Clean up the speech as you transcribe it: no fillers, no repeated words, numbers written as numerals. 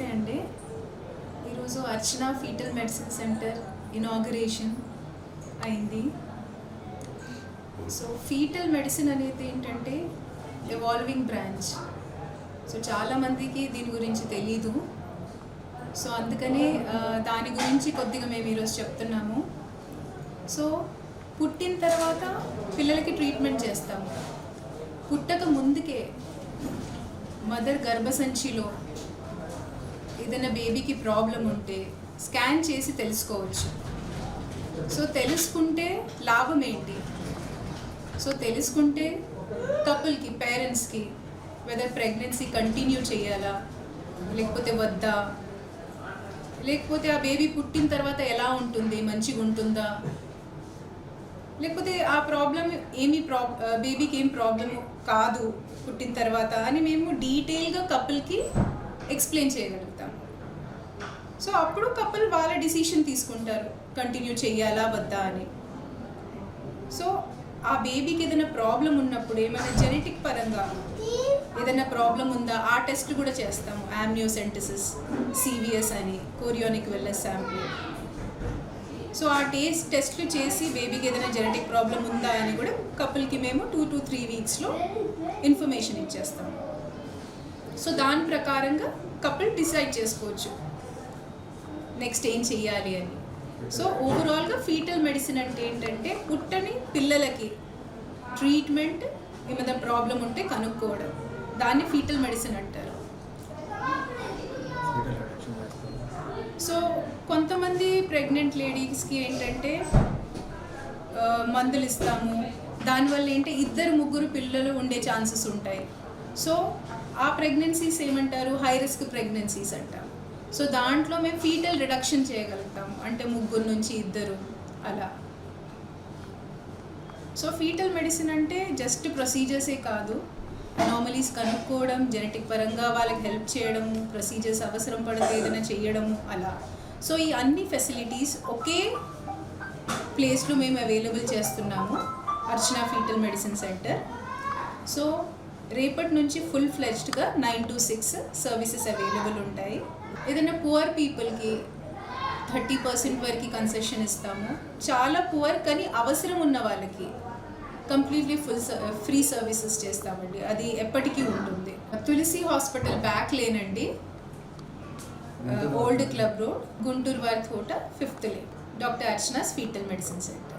నమస్తే అండి. ఈరోజు అర్చన ఫీటల్ మెడిసిన్ సెంటర్ ఇనాగరేషన్ అయింది. సో ఫీటల్ మెడిసిన్ అనేది ఏంటంటే ఎవాల్వింగ్ బ్రాంచ్. సో చాలామందికి దీని గురించి తెలీదు. సో అందుకనే దాని గురించి కొద్దిగా మేము ఈరోజు చెప్తున్నాము. సో పుట్టిన తర్వాత పిల్లలకి ట్రీట్మెంట్ చేస్తాము. పుట్టక ముందుకే మదర్ గర్భసంచిలో ఏదైనా బేబీకి ప్రాబ్లం ఉంటే స్కాన్ చేసి తెలుసుకోవచ్చు. సో తెలుసుకుంటే లాభం ఏంటి? సో తెలుసుకుంటే కపుల్కి, పేరెంట్స్కి వెదర్ ప్రెగ్నెన్సీ కంటిన్యూ చేయాలా లేకపోతే వద్దా, లేకపోతే ఆ బేబీ పుట్టిన తర్వాత ఎలా ఉంటుంది, మంచిగా ఉంటుందా, లేకపోతే ఆ ప్రాబ్లం బేబీకి ఏం ప్రాబ్లం కాదు పుట్టిన తర్వాత అని మేము డీటెయిల్గా కపుల్కి ఎక్స్ప్లెయిన్ చేయగలుగుతాం. సో అప్పుడు కపుల్ వాళ్ళ డిసిషన్ తీసుకుంటారు కంటిన్యూ చేయాలా వద్దా అని. సో ఆ బేబీకి ఏదైనా ప్రాబ్లం ఉన్నప్పుడు, ఏమైనా జెనెటిక్ పరంగా ఏదైనా ప్రాబ్లం ఉందా ఆ టెస్ట్ కూడా చేస్తాము. ఆమ్నియోసెంటసిస్, సివిఎస్ అని, కోరియోనిక్ వెల్నెస్ శాంపుల్. సో ఆ టెస్ట్లు చేసి బేబీకి ఏదైనా జెనెటిక్ ప్రాబ్లం ఉందా అని కూడా కపుల్కి మేము 2 to 3 వీక్స్లో ఇన్ఫర్మేషన్ ఇచ్చేస్తాము. సో దాని ప్రకారంగా కపుల్ డిసైడ్ చేసుకోవచ్చు నెక్స్ట్ ఏం చెయ్యాలి అని. సో ఓవరాల్గా ఫీటల్ మెడిసిన్ అంటే ఏంటంటే పుట్టని పిల్లలకి ట్రీట్మెంట్, ఏమైనా ప్రాబ్లం ఉంటే కనుక్కోవడం, దాన్ని ఫీటల్ మెడిసిన్ అంటారు. సో కొంతమంది ప్రెగ్నెంట్ లేడీస్కి ఏంటంటే మందులు ఇస్తాము. దానివల్ల ఏంటి 2-3 పిల్లలు ఉండే ఛాన్సెస్ ఉంటాయి. సో ఆ ప్రెగ్నెన్సీస్ ఏమంటారు, హై రిస్క్ ప్రెగ్నెన్సీస్ అంటాం. సో దాంట్లో మేము ఫీటల్ రిడక్షన్ చేయగలుగుతాం, అంటే 3 నుంచి 2 అలా. సో ఫీటల్ మెడిసిన్ అంటే జస్ట్ ప్రొసీజర్సే కాదు, అనామలీస్ కనుక్కోవడం, జెనెటిక్ పరంగా వాళ్ళకి హెల్ప్ చేయడము, ప్రొసీజర్స్ అవసరం పడితే ఏదైనా చేయడము అలా. సో ఈ అన్ని ఫెసిలిటీస్ ఒకే ప్లేస్లో మేము అవైలబుల్ చేస్తున్నాము, అర్చన ఫీటల్ మెడిసిన్ సెంటర్. సో రేపటి నుంచి ఫుల్ ఫ్లెజ్డ్గా 9 to 6 సర్వీసెస్ అవైలబుల్ ఉంటాయి. ఏదైనా పువర్ పీపుల్కి 30% వరకు కన్సెషన్ ఇస్తాము. చాలా పువర్ కానీ అవసరం ఉన్న వాళ్ళకి కంప్లీట్లీ ఫ్రీ సర్వీసెస్ చేస్తామండి. అది ఎప్పటికీ ఉంటుంది. తులసి హాస్పిటల్ బ్యాక్ లేన్ అండి, ఓల్డ్ క్లబ్ రోడ్, గుంటూరు వారి తోట, 5th lane. Doctor Archana's fetal medicine centre.